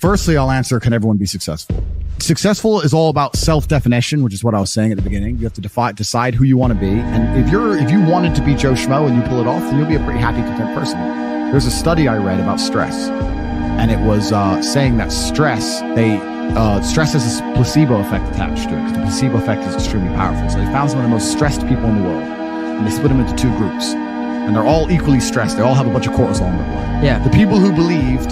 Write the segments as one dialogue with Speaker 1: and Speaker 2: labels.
Speaker 1: Firstly, I'll answer, can everyone be successful? Successful is all about self-definition, which is what I was saying at the beginning. You have to decide who you want to be. And if you wanted to be Joe Schmo and you pull it off, then you'll be a pretty happy, content person. There's a study I read about stress, and it was saying that stress has a placebo effect attached to it, because the placebo effect is extremely powerful. So they found some of the most stressed people in the world, and they split them into 2 groups. And they're all equally stressed. They all have a bunch of cortisol in their blood.
Speaker 2: Yeah.
Speaker 1: The people who believed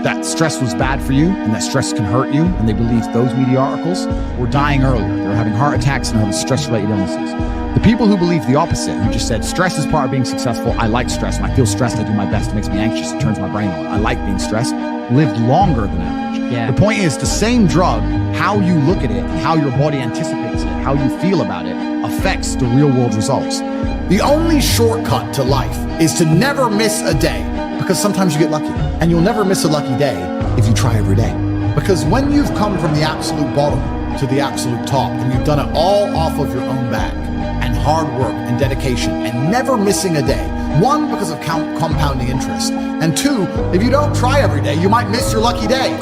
Speaker 1: that stress was bad for you and that stress can hurt you, and they believed those media articles, were dying earlier. They were having heart attacks and having stress-related illnesses. The people who believed the opposite, who just said, stress is part of being successful, I like stress, when I feel stressed, I do my best, it makes me anxious, it turns my brain on, I like being stressed, lived longer than average.
Speaker 2: Yeah.
Speaker 1: The point is, the same drug, how you look at it, how your body anticipates it, how you feel about it, affects the real-world results.
Speaker 3: The only shortcut to life is to never miss a day, because sometimes you get lucky, and you'll never miss a lucky day if you try every day. Because when you've come from the absolute bottom to the absolute top, and you've done it all off of your own back, and hard work and dedication, and never missing a day, 1, because of compounding interest, and 2, if you don't try every day, you might miss your lucky day.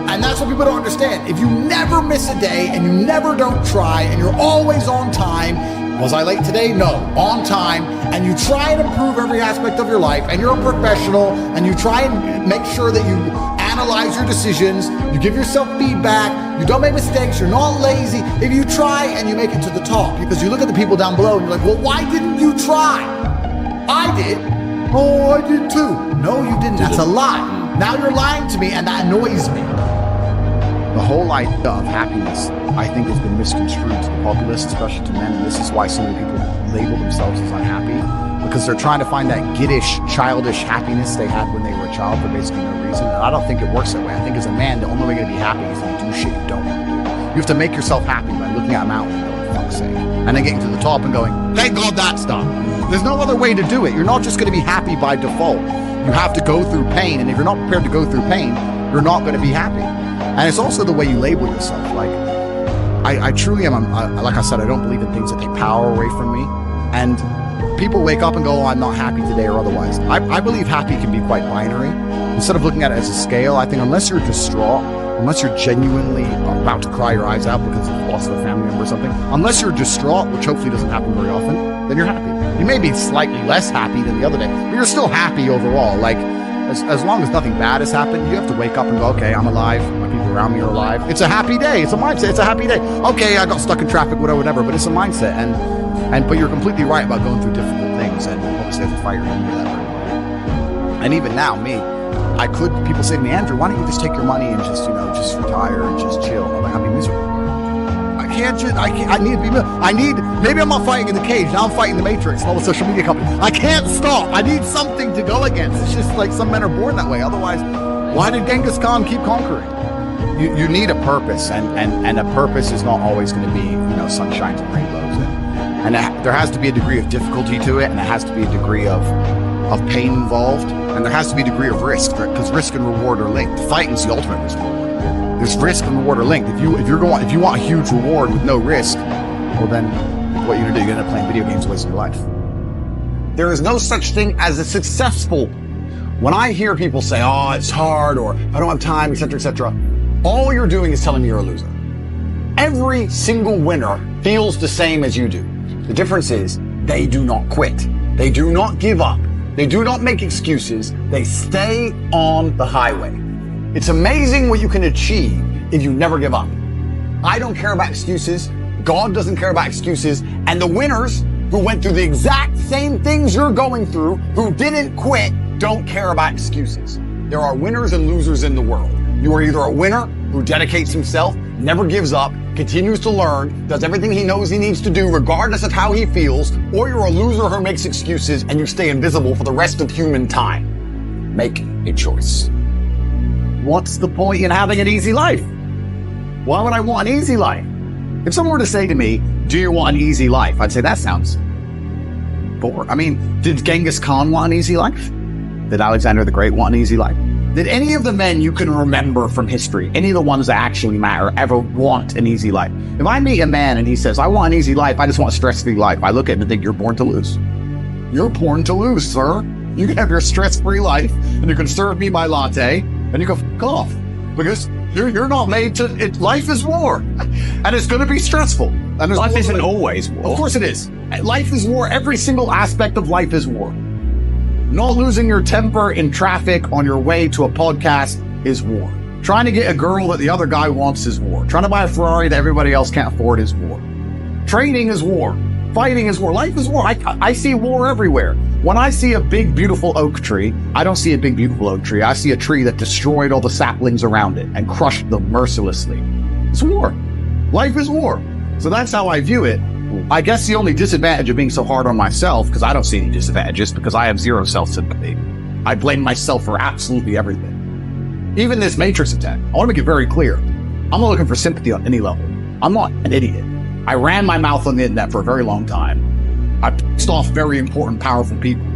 Speaker 3: And that's what people don't understand. If you never miss a day, and you never don't try, and you're always on time, was I late today? No, on time, and you try and improve every aspect of your life, and you're a professional, and you try and make sure that you analyze your decisions, you give yourself feedback, you don't make mistakes, you're not lazy. If you try and you make it to the top, because you look at the people down below and you're like, well, why didn't you try? I did. Oh, I did too. No, you didn't. That's a lie. Now you're lying to me, and that annoys me.
Speaker 1: The whole idea of happiness, I think, has been misconstrued to the populace, especially to men, and this is why so many people label themselves as unhappy, because they're trying to find that giddish, childish happiness they had when they were a child for basically no reason. And I don't think it works that way. I think as a man, the only way you're going to be happy is if you do shit you don't want to do. You have to make yourself happy by looking at a mountain and going, fuck's sake, and then getting to the top and going, thank God that's done. There's no other way to do it. You're not just going to be happy by default. You have to go through pain, and if you're not prepared to go through pain, you're not going to be happy. And it's also the way you label yourself. Like, I truly am, like I said, I don't believe in things that take power away from me. And people wake up and go, oh, I'm not happy today or otherwise. I believe happy can be quite binary. Instead of looking at it as a scale, I think unless you're distraught, unless you're genuinely about to cry your eyes out because you've lost a family member or something, unless you're distraught, which hopefully doesn't happen very often, then you're happy. You may be slightly less happy than the other day, but you're still happy overall. Like, as long as nothing bad has happened, you have to wake up and go, okay, I'm alive, my people around me are alive. It's a happy day, it's a mindset, it's a happy day. Okay, I got stuck in traffic, whatever, but it's a mindset. But you're completely right about going through difficult things, and obviously as a fighter, you do that. And even now, people say to me, Andrew, why don't you just take your money and just retire and just chill? I'm like, I'd be miserable. I need to be, maybe I'm not fighting in the cage, now I'm fighting the Matrix and all the social media companies. I can't stop. I need something to go against. It's just like some men are born that way. Otherwise, why did Genghis Khan keep conquering? You need a purpose, and a purpose is not always going to be, sunshines and rainbows. And there has to be a degree of difficulty to it, and there has to be a degree of pain involved, and there has to be a degree of risk, because risk and reward are linked. Fighting's the ultimate risk and reward. There's risk and reward are linked. If you want a huge reward with no risk, well then, what you're gonna do? You're gonna end up playing video games, wasting your life.
Speaker 4: There is no such thing as a successful. When I hear people say, "Oh, it's hard," or "I don't have time," etc., etc., all you're doing is telling me you're a loser. Every single winner feels the same as you do. The difference is they do not quit. They do not give up. They do not make excuses. They stay on the highway. It's amazing what you can achieve if you never give up. I don't care about excuses. God doesn't care about excuses. And the winners who went through the exact same things you're going through, who didn't quit, don't care about excuses. There are winners and losers in the world. You are either a winner who dedicates himself, never gives up, continues to learn, does everything he knows he needs to do regardless of how he feels, or you're a loser who makes excuses and you stay invisible for the rest of human time. Make a choice.
Speaker 1: What's the point in having an easy life? Why would I want an easy life? If someone were to say to me, do you want an easy life? I'd say, that sounds boring. I mean, did Genghis Khan want an easy life? Did Alexander the Great want an easy life? Did any of the men you can remember from history, any of the ones that actually matter, ever want an easy life? If I meet a man and he says, I want an easy life, I just want a stress-free life, I look at him and think, you're born to lose. You're born to lose, sir. You can have your stress-free life, and you can serve me my latte, and you go, fuck off.
Speaker 4: because you're not made to. Life is war, and it's going to be stressful. And
Speaker 2: Life isn't always war.
Speaker 4: Of course it is. Life is war. Every single aspect of life is war. Not losing your temper in traffic on your way to a podcast is war. Trying to get a girl that the other guy wants is war. Trying to buy a Ferrari that everybody else can't afford is war. Training is war. Fighting is war. Life is war. I see war everywhere. When I see a big, beautiful oak tree, I don't see a big, beautiful oak tree. I see a tree that destroyed all the saplings around it and crushed them mercilessly. It's war. Life is war. So that's how I view it. I guess the only disadvantage of being so hard on myself, because I don't see any disadvantages, because I have zero self-sympathy. I blame myself for absolutely everything. Even this Matrix attack, I want to make it very clear. I'm not looking for sympathy on any level. I'm not an idiot. I ran my mouth on the internet for a very long time. I pissed off very important, powerful people.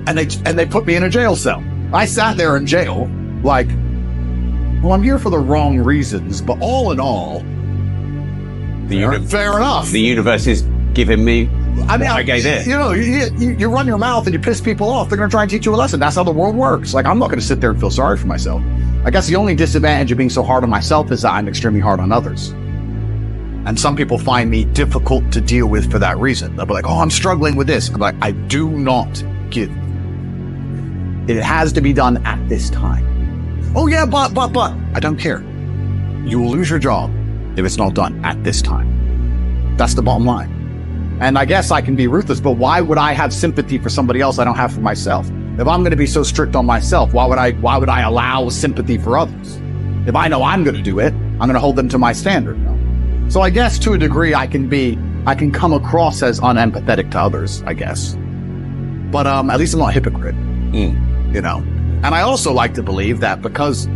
Speaker 4: And they put me in a jail cell. I sat there in jail like, well, I'm here for the wrong reasons, but all in all, fair enough.
Speaker 2: The universe is giving me I gave it.
Speaker 4: You know, you run your mouth and you piss people off, they're going to try and teach you a lesson. That's how the world works. Like, I'm not going to sit there and feel sorry for myself. I guess the only disadvantage of being so hard on myself is that I'm extremely hard on others. And some people find me difficult to deal with for that reason. They'll be like, oh, I'm struggling with this. I'm like, I do not give. It has to be done at this time. Oh yeah, but, I don't care. You will lose your job if it's not done at this time. That's the bottom line. And I guess I can be ruthless, but why would I have sympathy for somebody else I don't have for myself? If I'm going to be so strict on myself, why would I allow sympathy for others? If I know I'm going to do it, I'm going to hold them to my standard. So I guess to a degree I can come across as unempathetic to others, I guess. But at least I'm not a hypocrite, you know? And I also like to believe that because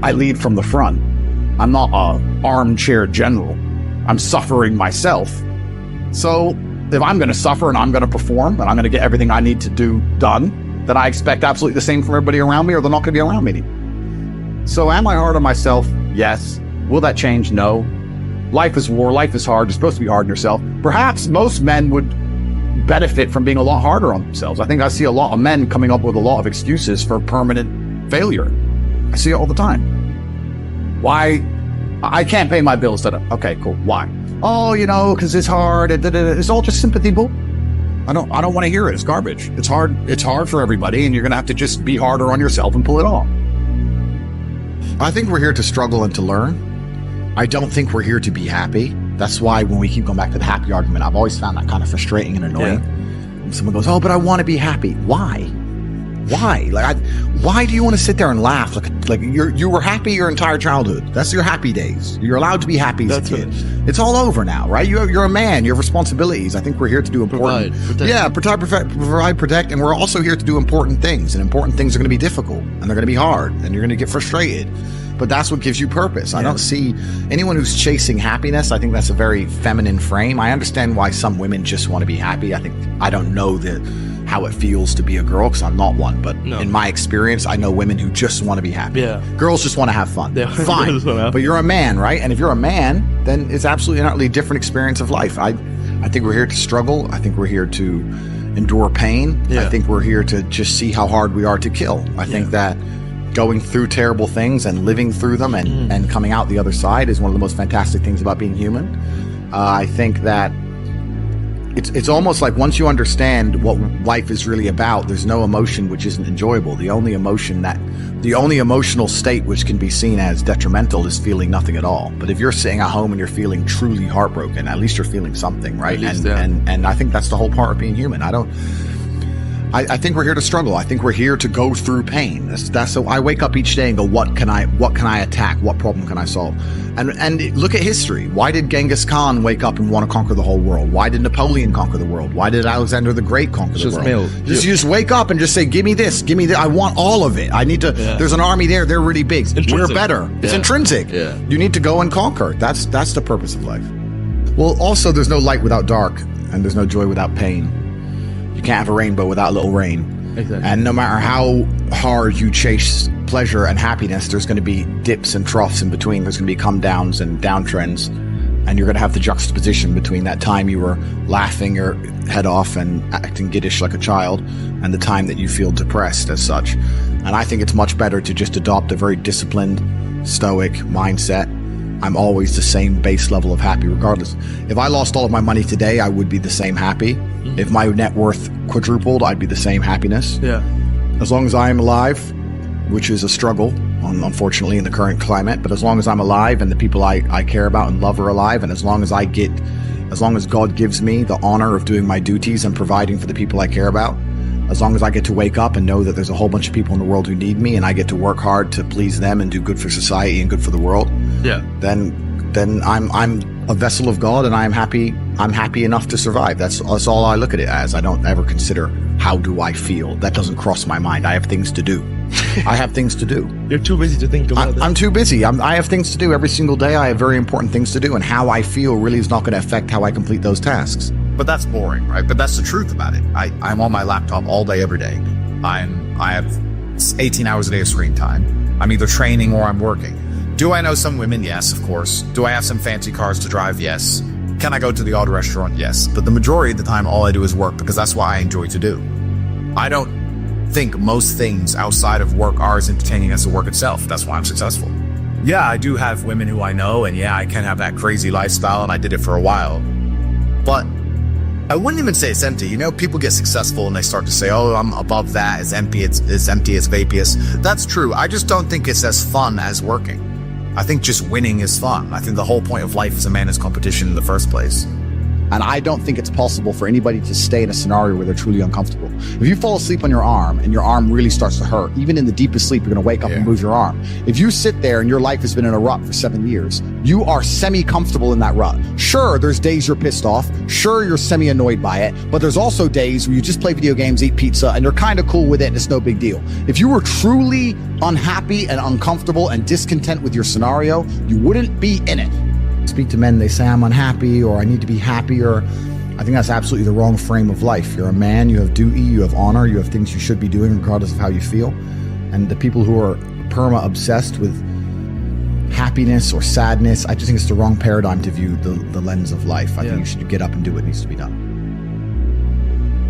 Speaker 4: I lead from the front, I'm not an armchair general. I'm suffering myself. So if I'm going to suffer and I'm going to perform and I'm going to get everything I need to do done, then I expect absolutely the same from everybody around me, or they're not going to be around me. So am I hard on myself? Yes. Will that change? No. Life is war. Life is hard. You're supposed to be hard on yourself. Perhaps most men would benefit from being a lot harder on themselves. I think I see a lot of men coming up with a lot of excuses for permanent failure. I see it all the time. Why? I can't pay my bills. Okay, cool. Why? Oh, you know, because it's hard. It's all just sympathy bull. I don't want to hear it. It's garbage. It's hard. It's hard for everybody, and you're going to have to just be harder on yourself and pull it off. I think we're here to struggle and to learn. I don't think we're here to be happy. That's why when we keep going back to the happy argument, I've always found that kind of frustrating and annoying. Yeah. When someone goes, oh, but I want to be happy. Why? Like, why do you want to sit there and laugh? Like you were happy your entire childhood. That's your happy days. You're allowed to be happy as a kid. It's all over now, right? You're a man. You have responsibilities. I think we're here to do important. Provide, protect, and we're also here to do important things. And important things are going to be difficult, and they're going to be hard, and you're going to get frustrated. But that's what gives you purpose. I don't see anyone who's chasing happiness. I think that's a very feminine frame. I understand why some women just want to be happy. I don't know how it feels to be a girl, because I'm not one. But in my experience, I know women who just want to be happy. Yeah. Girls just want to have fun. Fine. But you're a man, right? And if you're a man, then it's absolutely an utterly different experience of life. I think we're here to struggle. I think we're here to endure pain. Yeah. I think we're here to just see how hard we are to kill. I think that going through terrible things and living through them and coming out the other side is one of the most fantastic things about being human. I think that it's almost like once you understand what life is really about, there's no emotion which isn't enjoyable. The only emotional state which can be seen as detrimental is feeling nothing at all. But if you're sitting at home and you're feeling truly heartbroken, at least you're feeling something, right? And I think that's the whole part of being human. I think we're here to struggle. I think we're here to go through pain. That's so I wake up each day and go, what can I attack? What problem can I solve? And look at history. Why did Genghis Khan wake up and want to conquer the whole world? Why did Napoleon conquer the world? Why did Alexander the Great conquer the world? Just wake up and just say, give me this, give me that. I want all of it. I need to. Yeah. There's an army there. They're really big. We're better. It's intrinsic. Yeah. You need to go and conquer. That's the purpose of life. Well, also, there's no light without dark, and there's no joy without pain. You can't have a rainbow without a little rain. Exactly. And no matter how hard you chase pleasure and happiness, there's going to be dips and troughs in between. There's going to be come downs and downtrends. And you're going to have the juxtaposition between that time you were laughing your head off and acting giddish like a child and the time that you feel depressed as such.
Speaker 1: And I think it's much better to just adopt a very disciplined, stoic mindset. I'm always the same base level of happy regardless. If I lost all of my money today, I would be the same happy. If my net worth quadrupled, I'd be the same happiness.
Speaker 5: Yeah.
Speaker 1: As long as I'm alive, which is a struggle, unfortunately, in the current climate, but as long as I'm alive and the people I care about and love are alive, and as long as God gives me the honor of doing my duties and providing for the people I care about, as long as I get to wake up and know that there's a whole bunch of people in the world who need me and I get to work hard to please them and do good for society and good for the world, then I'm a vessel of God and I'm happy enough to survive. That's all I look at it as. I don't ever consider how do I feel. That doesn't cross my mind. I have things to do. I have things to do.
Speaker 5: You're too busy to think about that.
Speaker 1: I'm too busy. I have things to do every single day. I have very important things to do, and how I feel really is not going to affect how I complete those tasks.
Speaker 3: But that's boring, right? But that's the truth about it. I'm on my laptop all day, every day. I have 18 hours a day of screen time. I'm either training or I'm working. Do I know some women? Yes, of course. Do I have some fancy cars to drive? Yes. Can I go to the odd restaurant? Yes. But the majority of the time, all I do is work because that's what I enjoy to do. I don't think most things outside of work are as entertaining as the work itself. That's why I'm successful. Yeah, I do have women who I know, and yeah, I can have that crazy lifestyle, and I did it for a while. But I wouldn't even say it's empty. You know, people get successful and they start to say, oh, I'm above that. It's empty. It's empty. It's vaporous. That's true. I just don't think it's as fun as working. I think just winning is fun. I think the whole point of life is a man is competition in the first place.
Speaker 1: And I don't think it's possible for anybody to stay in a scenario where they're truly uncomfortable. If you fall asleep on your arm and your arm really starts to hurt, even in the deepest sleep, you're going to wake up and move your arm. If you sit there and your life has been in a rut for 7 years, you are semi-comfortable in that rut. Sure, there's days you're pissed off. Sure, you're semi-annoyed by it. But there's also days where you just play video games, eat pizza, and you're kind of cool with it and it's no big deal. If you were truly unhappy and uncomfortable and discontent with your scenario, you wouldn't be in it. Speak to men, they say I'm unhappy or I need to be happier. I think that's absolutely the wrong frame of life. You're a man, you have duty, you have honor, you have things you should be doing regardless of how you feel. And the people who are perma-obsessed with happiness or sadness, I just think it's the wrong paradigm to view the lens of life. I think you should get up and do what needs to be done.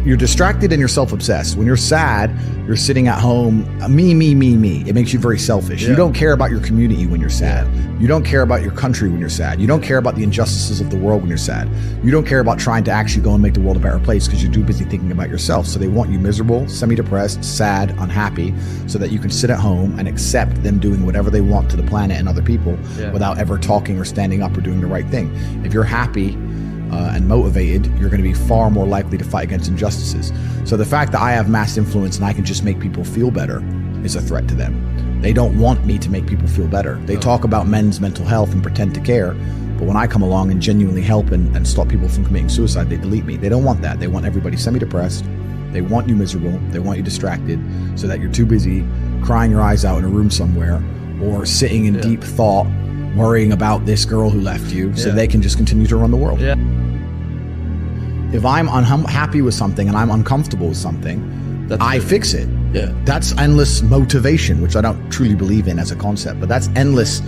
Speaker 1: You're distracted and you're self-obsessed. When you're sad, you're sitting at home, me. It makes you very selfish. You don't care about your community when you're sad. You don't care about your country when you're sad. You don't care about the injustices of the world when you're sad. You don't care about trying to actually go and make the world a better place because you're too busy thinking about yourself. So they want you miserable, semi-depressed, sad, unhappy, so that you can sit at home and accept them doing whatever they want to the planet and other people without ever talking or standing up or doing the right thing. If you're happy and motivated, you're going to be far more likely to fight against injustices. So the fact that I have mass influence and I can just make people feel better is a threat to them. They don't want me to make people feel better. They talk about men's mental health and pretend to care, but when I come along and genuinely help and stop people from committing suicide, they delete me. They don't want that. They want everybody semi-depressed. They want you miserable. They want you distracted so that you're too busy crying your eyes out in a room somewhere or sitting in deep thought, worrying about this girl who left you so they can just continue to run the world. If I'm unhappy with something and I'm uncomfortable with something, I fix it. That's endless motivation, which I don't truly believe in as a concept, but that's endless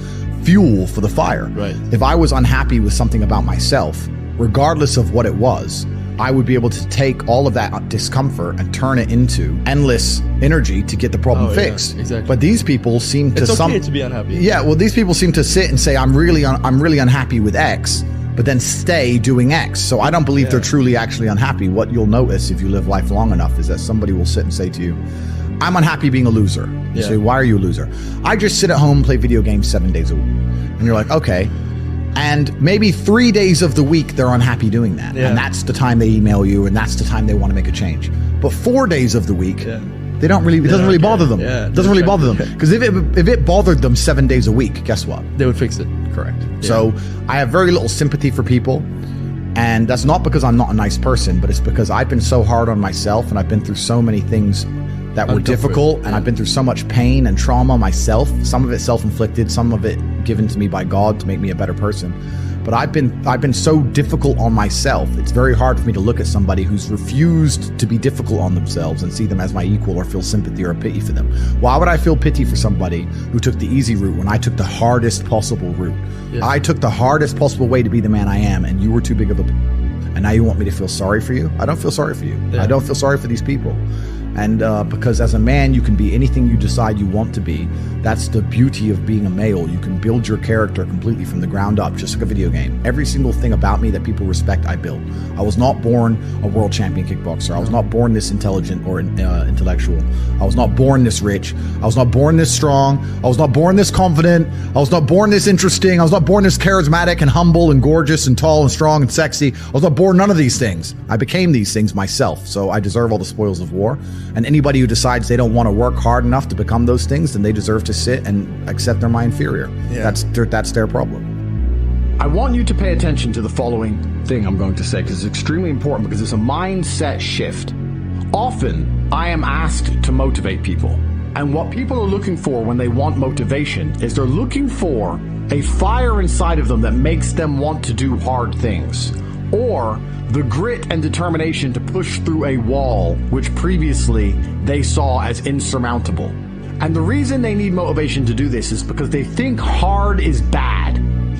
Speaker 1: fuel for the fire. If I was unhappy with something about myself, regardless of what it was, I would be able to take all of that discomfort and turn it into endless energy to get the problem fixed. But these people seem to
Speaker 5: it's okay to be unhappy.
Speaker 1: Well, these people seem to sit and say, I'm really unhappy with X, but then stay doing X. So I don't believe they're truly actually unhappy. What you'll notice if you live life long enough is that somebody will sit and say to you, I'm unhappy being a loser. You say, why are you a loser? I just sit at home and play video games 7 days a week. And you're like, okay. And maybe 3 days of the week they're unhappy doing that. And that's the time they email you and that's the time they want to make a change. But 4 days of the week, they don't really, it doesn't really bother them. It doesn't really bother them. Because if it bothered them 7 days a week, guess what?
Speaker 5: They would fix it.
Speaker 1: Correct. So I have very little sympathy for people. And that's not because I'm not a nice person, but it's because I've been so hard on myself and I've been through so many things that were difficult and I've been through so much pain and trauma myself, some of it self-inflicted, some of it given to me by God to make me a better person. But I've been so difficult on myself. It's very hard for me to look at somebody who's refused to be difficult on themselves and see them as my equal or feel sympathy or pity for them. Why would I feel pity for somebody who took the easy route when I took the hardest possible route? I took the hardest possible way to be the man I am, and you were too big of a... And now you want me to feel sorry for you? I don't feel sorry for you. I don't feel sorry for these people.
Speaker 3: And because as a man, you can be anything you decide you want to be. That's the beauty of being a male. You can build your character completely from the ground up, just like a video game. Every single thing about me that people respect, I built. I was not born a world champion kickboxer. I was not born this intelligent or intellectual. I was not born this rich. I was not born this strong. I was not born this confident. I was not born this interesting. I was not born this charismatic and humble and gorgeous and tall and strong and sexy. I was not born none of these things. I became these things myself. So I deserve all the spoils of war. And anybody who decides they don't want to work hard enough to become those things, then they deserve to sit and accept they're my inferior. Yeah. That's their problem.
Speaker 6: I want you to pay attention to the following thing I'm going to say, because it's extremely important, because it's a mindset shift. Often, I am asked to motivate people. And what people are looking for when they want motivation is they're looking for a fire inside of them that makes them want to do hard things, or the grit and determination to push through a wall which previously they saw as insurmountable. And the reason they need motivation to do this is because they think hard is bad.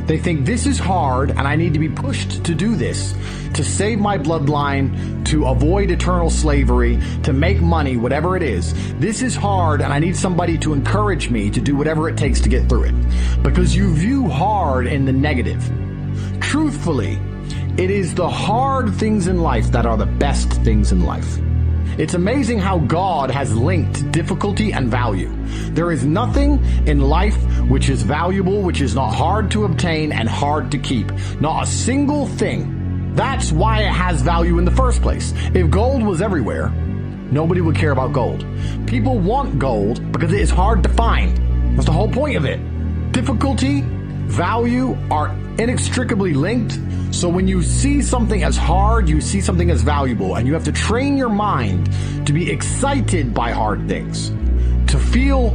Speaker 6: They think this is hard and I need to be pushed to do this, to save my bloodline, to avoid eternal slavery, to make money, whatever it is. This is hard and I need somebody to encourage me to do whatever it takes to get through it. Because you view hard in the negative. Truthfully, it is the hard things in life that are the best things in life. It's amazing how God has linked difficulty and value. There is nothing in life which is valuable, which is not hard to obtain and hard to keep. Not a single thing. That's why it has value in the first place. If gold was everywhere, nobody would care about gold. People want gold because it is hard to find. That's the whole point of it. Difficulty, value are inextricably linked. So when you see something as hard, you see something as valuable, and you have to train your mind to be excited by hard things, to feel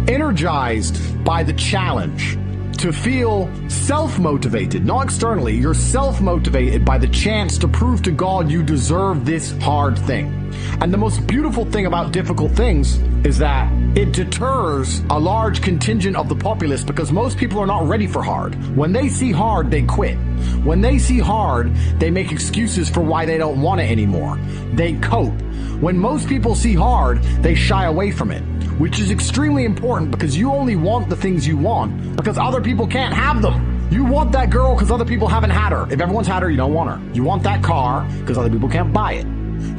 Speaker 6: energized by the challenge, to feel self-motivated, not externally. You're self-motivated by the chance to prove to God you deserve this hard thing. And the most beautiful thing about difficult things is that it deters a large contingent of the populace, because most people are not ready for hard. When they see hard, they quit. When they see hard, they make excuses for why they don't want it anymore. They cope. When most people see hard, they shy away from it, which is extremely important, because you only want the things you want because other people can't have them. You want that girl because other people haven't had her. If everyone's had her, you don't want her. You want that car because other people can't buy it.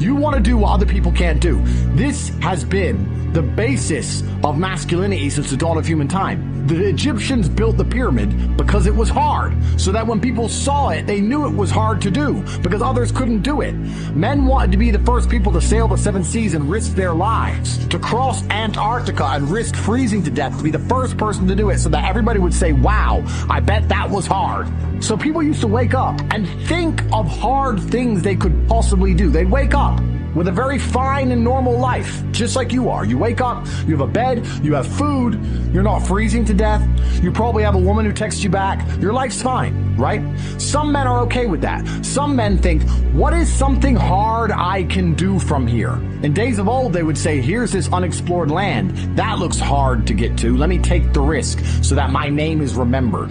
Speaker 6: You want to do what other people can't do. This has been the basis of masculinity since the dawn of human time. The Egyptians built the pyramid because it was hard, so that when people saw it, they knew it was hard to do because others couldn't do it. Men wanted to be the first people to sail the 7 seas and risk their lives, to cross Antarctica and risk freezing to death, to be the first person to do it, so that everybody would say, wow, I bet that was hard. So people used to wake up and think of hard things they could possibly do. They'd wake up with a very fine and normal life, just like you are. You wake up, you have a bed, you have food, you're not freezing to death, you probably have a woman who texts you back, your life's fine, right? Some men are okay with that. Some men think, what is something hard I can do from here? In days of old, they would say, here's this unexplored land. That looks hard to get to. Let me take the risk so that my name is remembered.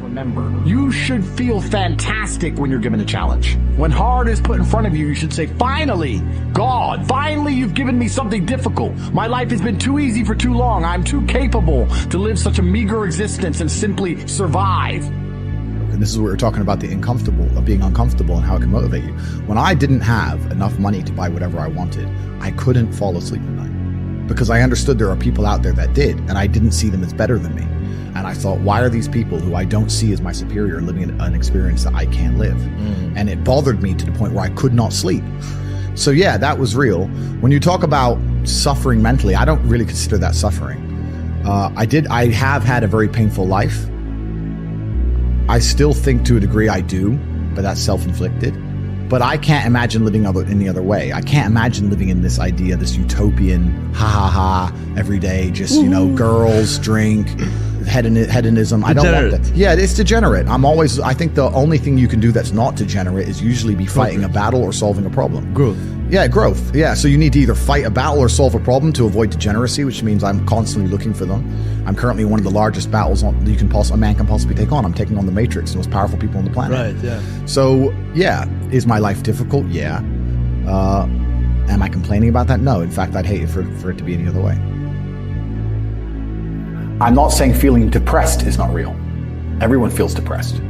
Speaker 6: You should feel fantastic when you're given a challenge. When hard is put in front of you, you should say, finally, God, finally you've given me something difficult. My life has been too easy for too long. I'm too capable to live such a meager existence and simply survive.
Speaker 3: And this is what we're talking about, the uncomfortable, of being uncomfortable and how it can motivate you. When I didn't have enough money to buy whatever I wanted, I couldn't fall asleep at night because I understood there are people out there that did, and I didn't see them as better than me. And I thought, why are these people who I don't see as my superior living an experience that I can't live? And it bothered me to the point where I could not sleep. So yeah, that was real. When you talk about suffering mentally, I don't really consider that suffering. I have had a very painful life. I still think to a degree I do, but that's self-inflicted. But I can't imagine living any other way. I can't imagine living in this idea, this utopian, every day, just, you know, girls, drink, hedonism. I don't want that. Yeah, it's degenerate. I think the only thing you can do that's not degenerate is usually be fighting a battle or solving a problem. Growth. Yeah, growth. Yeah, so you need to either fight a battle or solve a problem to avoid degeneracy, which means I'm constantly looking for them. I'm currently one of the largest battles a man can possibly take on. I'm taking on the Matrix, the most powerful people on the planet.
Speaker 5: Right, yeah.
Speaker 3: So, yeah, is my life difficult? Yeah.
Speaker 1: Am I complaining about that? No. In fact, I'd hate it for it to be any other way.
Speaker 3: I'm not saying feeling depressed is not real. Everyone feels depressed.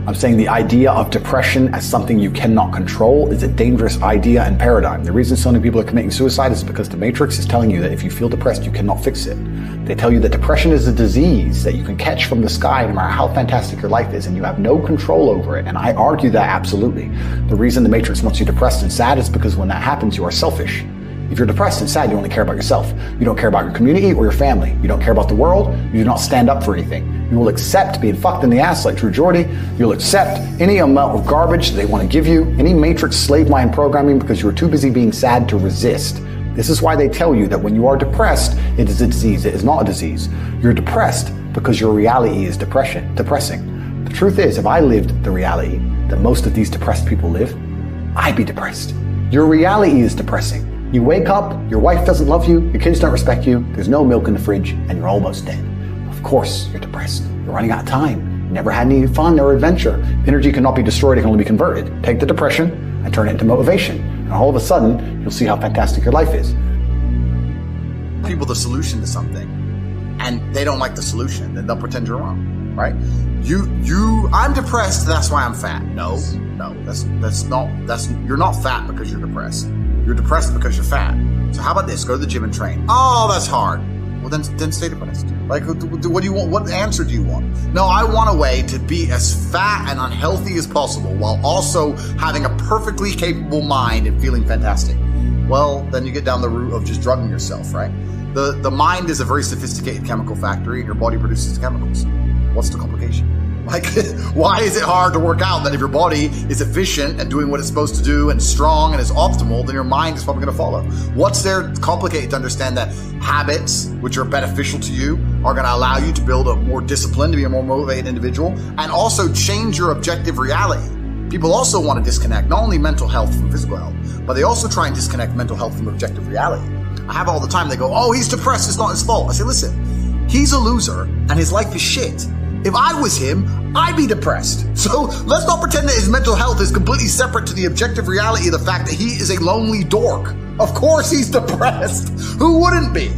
Speaker 3: I'm saying the idea of depression as something you cannot control is a dangerous idea and paradigm. The reason so many people are committing suicide is because the Matrix is telling you that if you feel depressed, you cannot fix it. They tell you that depression is a disease that you can catch from the sky no matter how fantastic your life is, and you have no control over it. And I argue that absolutely. The reason the Matrix wants you depressed and sad is because when that happens, you are selfish. If you're depressed and sad, you only care about yourself. You don't care about your community or your family. You don't care about the world. You do not stand up for anything. You will accept being fucked in the ass like True Geordie. You'll accept any amount of garbage that they want to give you, any Matrix slave mind programming, because you're too busy being sad to resist. This is why they tell you that when you are depressed, it is a disease. It is not a disease. You're depressed because your reality is depressing. The truth is, if I lived the reality that most of these depressed people live, I'd be depressed. Your reality is depressing. You wake up, your wife doesn't love you, your kids don't respect you, there's no milk in the fridge, and you're almost dead. Of course, you're depressed. You're running out of time. You never had any fun or adventure. Energy cannot be destroyed, it can only be converted. Take the depression and turn it into motivation. And all of a sudden, you'll see how fantastic your life is.
Speaker 7: People the solution to something, and they don't like the solution, then they'll pretend you're wrong, right? I'm depressed, that's why I'm fat. No, you're not fat because you're depressed. You're depressed because you're fat. So how about this? Go to the gym and train. Oh, that's hard. Well, then stay depressed. Like, what do you want? What answer do you want? No, I want a way to be as fat and unhealthy as possible while also having a perfectly capable mind and feeling fantastic. Well, then you get down the route of just drugging yourself, right? The mind is a very sophisticated chemical factory, and your body produces chemicals. What's the complication? Like, why is it hard to work out? That if your body is efficient and doing what it's supposed to do and strong and is optimal, then your mind is probably going to follow. What's there complicated to understand that habits, which are beneficial to you, are going to allow you to build a more disciplined, to be a more motivated individual, and also change your objective reality? People also want to disconnect not only mental health from physical health, but they also try and disconnect mental health from objective reality. I have all the time, they go, oh, he's depressed, it's not his fault. I say, listen, he's a loser and his life is shit. If I was him, I'd be depressed. So let's not pretend that his mental health is completely separate to the objective reality of the fact that he is a lonely dork. Of course he's depressed. Who wouldn't be?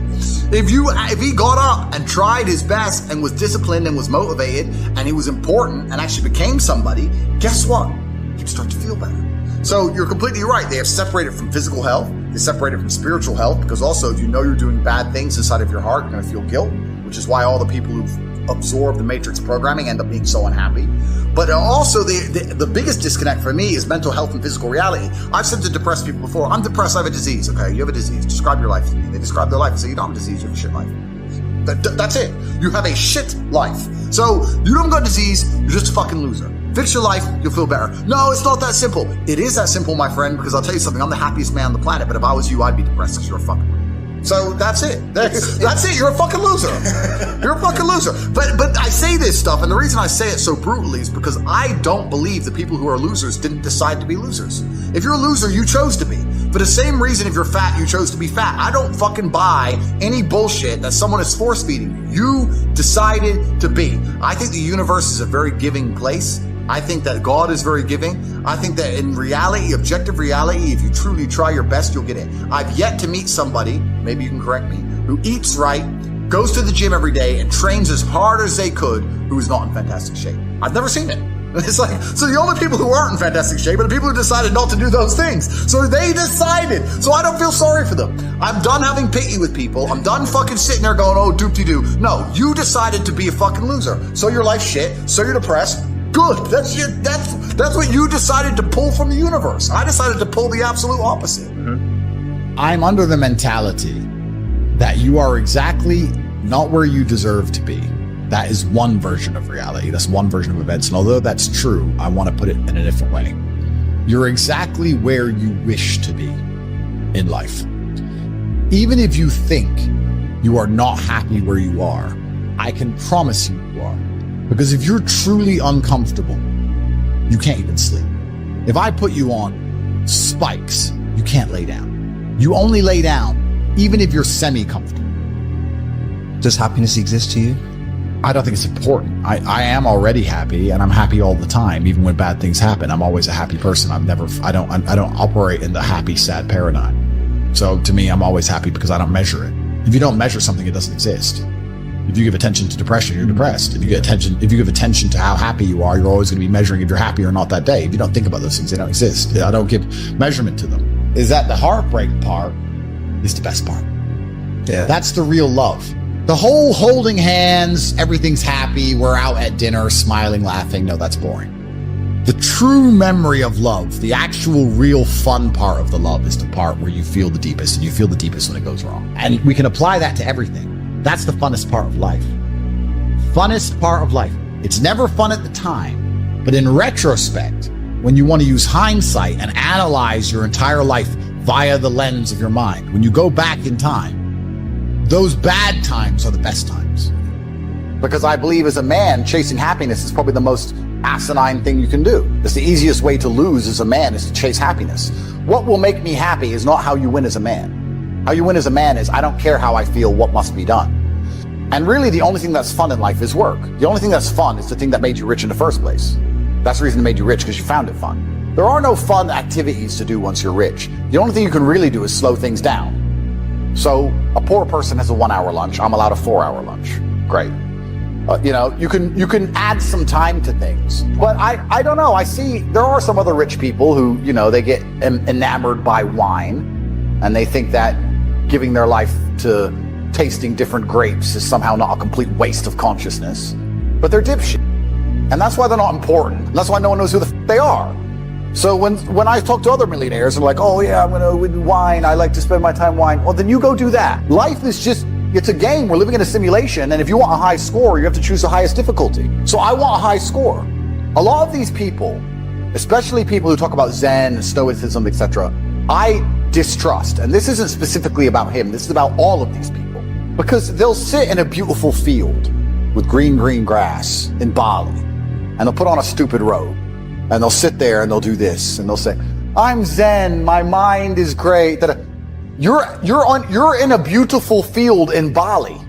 Speaker 7: If he got up and tried his best and was disciplined and was motivated and he was important and actually became somebody, guess what? He'd start to feel better. So you're completely right. They have separated from physical health. They separated from spiritual health, because also if you know you're doing bad things inside of your heart, you're going to feel guilt, which is why all the people who've absorb the Matrix programming end up being so unhappy. But also the biggest disconnect for me is mental health and physical reality. I've said to depressed people before, I'm depressed, I have a disease. Okay, you have a disease. Describe your life to me. They describe their life and say, you don't have a disease, you have a shit life. That's it. You have a shit life. So you don't got a disease, you're just a fucking loser. Fix your life, you'll feel better. No, it's not that simple. It is that simple, my friend, because I'll tell you something, I'm the happiest man on the planet, but if I was you, I'd be depressed because you're a fucking loser. So that's it. That's it. You're a fucking loser. You're a fucking loser. But I say this stuff, and the reason I say it so brutally is because I don't believe the people who are losers didn't decide to be losers. If you're a loser, you chose to be. For the same reason, if you're fat, you chose to be fat. I don't fucking buy any bullshit that someone is force feeding you. You decided to be. I think the universe is a very giving place. I think that God is very giving. I think that in reality, objective reality, if you truly try your best, you'll get it. I've yet to meet somebody, maybe you can correct me, who eats right, goes to the gym every day, and trains as hard as they could, who is not in fantastic shape. I've never seen it. It's like, so the only people who aren't in fantastic shape are the people who decided not to do those things. So they decided. So I don't feel sorry for them. I'm done having pity with people. I'm done fucking sitting there going, oh, doop-de-doo. No, you decided to be a fucking loser. So your life's shit. So you're depressed. Good. That's what you decided to pull from the universe. I decided to pull the absolute opposite.
Speaker 1: Mm-hmm. I'm under the mentality that you are exactly not where you deserve to be. That is one version of reality. That's one version of events. And although that's true, I want to put it in a different way. You're exactly where you wish to be in life. Even if you think you are not happy where you are, I can promise you are. Because if you're truly uncomfortable, you can't even sleep. If I put you on spikes, you can't lay down. You only lay down even if you're semi-comfortable.
Speaker 5: Does happiness exist to you?
Speaker 1: I don't think it's important. I am already happy, and I'm happy all the time, even when bad things happen. I'm always a happy person. I don't operate in the happy, sad paradigm.
Speaker 3: So to me, I'm always happy because I don't measure it. If you don't measure something, it doesn't exist. If you give attention to depression, you're depressed. If you give attention to how happy you are, you're always going to be measuring if you're happy or not that day. If you don't think about those things, they don't exist. I don't give measurement to them. Is that the heartbreak part is the best part.
Speaker 5: Yeah.
Speaker 3: That's the real love. The whole holding hands, everything's happy, we're out at dinner, smiling, laughing. No, that's boring. The true memory of love, the actual real fun part of the love is the part where you feel the deepest, and you feel the deepest when it goes wrong. And we can apply that to everything. That's the funnest part of life. Funnest part of life. It's never fun at the time, but in retrospect, when you want to use hindsight and analyze your entire life via the lens of your mind, when you go back in time, those bad times are the best times. Because I believe as a man, chasing happiness is probably the most asinine thing you can do. It's the easiest way to lose as a man is to chase happiness. What will make me happy is not how you win as a man. How you win as a man is, I don't care how I feel, what must be done. And really the only thing that's fun in life is work. The only thing that's fun is the thing that made you rich in the first place. That's the reason it made you rich, because you found it fun. There are no fun activities to do once you're rich. The only thing you can really do is slow things down. So a poor person has a 1 hour lunch. I'm allowed a 4 hour lunch. Great. You can add some time to things, but I don't know. I see there are some other rich people who, they get enamored by wine and they think that giving their life to tasting different grapes is somehow not a complete waste of consciousness, but they're dipshit. And that's why they're not important. And that's why no one knows who the they are. So when I talk to other millionaires and like, oh yeah, I'm gonna with wine, I like to spend my time wine. Well, then you go do that. Life is just, it's a game. We're living in a simulation. And if you want a high score, you have to choose the highest difficulty. So I want a high score. A lot of these people, especially people who talk about Zen, Stoicism, etc., I distrust. And this isn't specifically about him. This is about all of these people. Because they'll sit in a beautiful field with green grass in Bali, and they'll put on a stupid robe. And they'll sit there and they'll do this and they'll say, I'm Zen, my mind is great. You're in a beautiful field in Bali.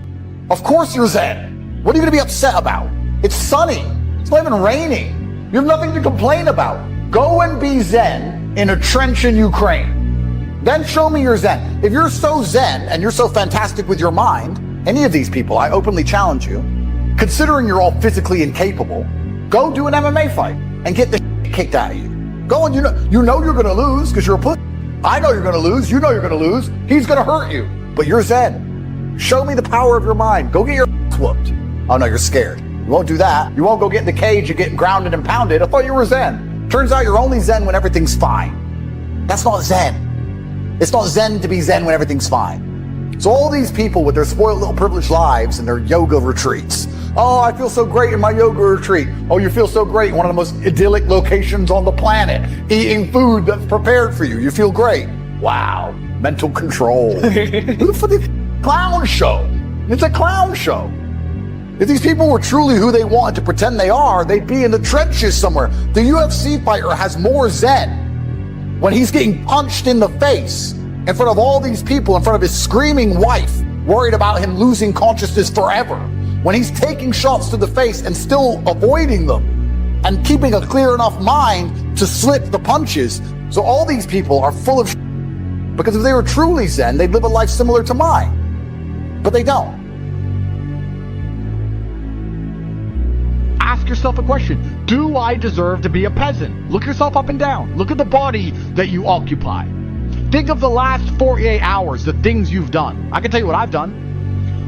Speaker 3: Of course you're Zen. What are you gonna be upset about? It's sunny. It's not even raining. You have nothing to complain about. Go and be Zen in a trench in Ukraine. Then show me your Zen. If you're so Zen and you're so fantastic with your mind, any of these people, I openly challenge you, considering you're all physically incapable, go do an MMA fight and get the kicked out of you. Go and you know you're gonna lose because you're a pussy. I know you're gonna lose. You know you're gonna lose. He's gonna hurt you, but you're Zen. Show me the power of your mind. Go get your whooped. Oh no, you're scared. You won't do that. You won't go get in the cage and get grounded and pounded. I thought you were Zen. Turns out you're only Zen when everything's fine. That's not Zen. It's not Zen to be Zen when everything's fine. So all these people with their spoiled little privileged lives and their yoga retreats. Oh, I feel so great in my yoga retreat. Oh, you feel so great in one of the most idyllic locations on the planet, eating food that's prepared for you. You feel great. Wow, mental control. For the clown show. It's a clown show. If these people were truly who they wanted to pretend they are, they'd be in the trenches somewhere. The UFC fighter has more Zen when he's getting punched in the face in front of all these people, in front of his screaming wife, worried about him losing consciousness forever. When he's taking shots to the face and still avoiding them and keeping a clear enough mind to slip the punches. So all these people are full of shit, because if they were truly Zen, they'd live a life similar to mine, but they don't.
Speaker 6: Ask yourself a question. Do I deserve to be a peasant? Look yourself up and down. Look at the body that you occupy. Think of the last 48 hours, the things you've done. I can tell you what I've done.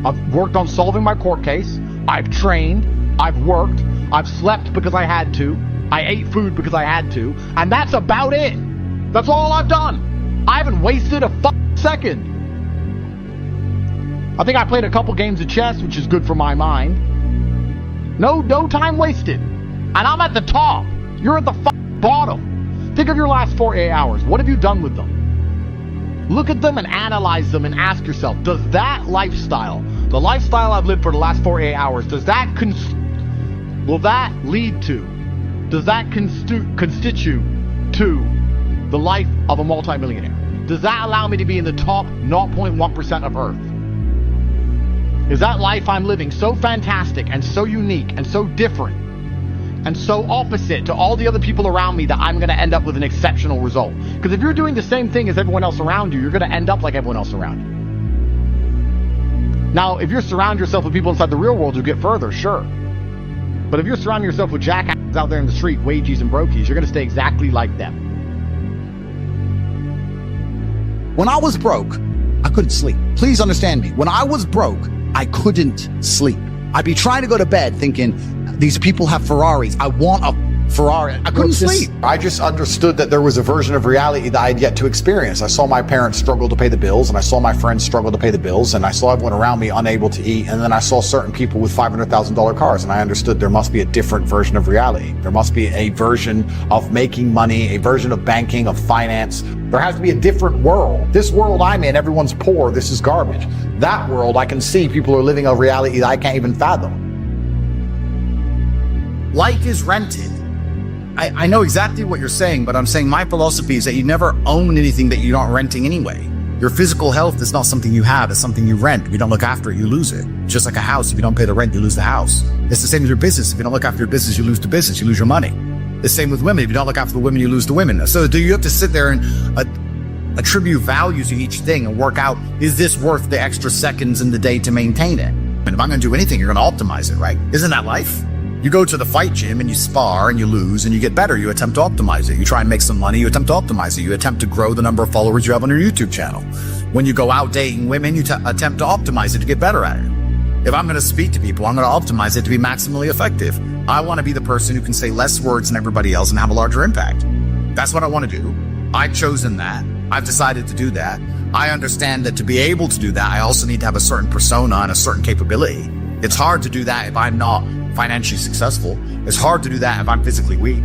Speaker 6: I've worked on solving my court case. I've trained. I've worked. I've slept because I had to. I ate food because I had to. And that's about it. That's all I've done. I haven't wasted a second. I think I played a couple games of chess, which is good for my mind. No time wasted. And I'm at the top. You're at the bottom. Think of your last 48 hours. What have you done with them? Look at them and analyze them and ask yourself, does that lifestyle, the lifestyle I've lived for the last 48 hours, does that will that lead to, does that constitute to the life of a multimillionaire? Does that allow me to be in the top 0.1% of Earth? Is that life I'm living so fantastic and so unique and so different and so opposite to all the other people around me that I'm going to end up with an exceptional result. Because if you're doing the same thing as everyone else around you, you're going to end up like everyone else around you. Now, if you surround yourself with people inside the real world, you'll get further, sure. But if you're surrounding yourself with jackasses out there in the street, 𝐬𝐮𝐬𝐿 and 𝐬𝐵𝐞𝐠, you're going to stay exactly like them.
Speaker 1: When I was broke, I couldn't sleep. Please understand me. When I was broke, I couldn't sleep. I'd be trying to go to bed thinking, these people have Ferraris. I want a Ferrari. I couldn't sleep.
Speaker 3: I just understood that there was a version of reality that I had yet to experience. I saw my parents struggle to pay the bills, and I saw my friends struggle to pay the bills, and I saw everyone around me unable to eat, and then I saw certain people with $500,000 cars, and I understood there must be a different version of reality. There must be a version of making money, a version of banking, of finance. There has to be a different world. This world I'm in, everyone's poor, this is garbage. That world, I can see people are living a reality that I can't even fathom.
Speaker 1: Life is rented. I know exactly what you're saying, but I'm saying my philosophy is that you never own anything that you're not renting anyway. Your physical health is not something you have, it's something you rent. If you don't look after it, you lose it. Just like a house, if you don't pay the rent, you lose the house. It's the same with your business. If you don't look after your business, you lose the business, you lose your money. The same with women. If you don't look after the women, you lose the women. So do you have to sit there and attribute value to each thing and work out, is this worth the extra seconds in the day to maintain it? And if I'm going to do anything, you're going to optimize it, right? Isn't that life? You go to the fight gym and you spar and you lose and you get better. You attempt to optimize it. You try and make some money. You attempt to optimize it. You attempt to grow the number of followers you have on your YouTube channel. When you go out dating women, you attempt to optimize it to get better at it. If I'm going to speak to people, I'm going to optimize it to be maximally effective. I want to be the person who can say less words than everybody else and have a larger impact. That's what I want to do. I've chosen that. I've decided to do that. I understand that to be able to do that, I also need to have a certain persona and a certain capability. It's hard to do that if I'm not financially successful. It's hard to do that if I'm physically weak.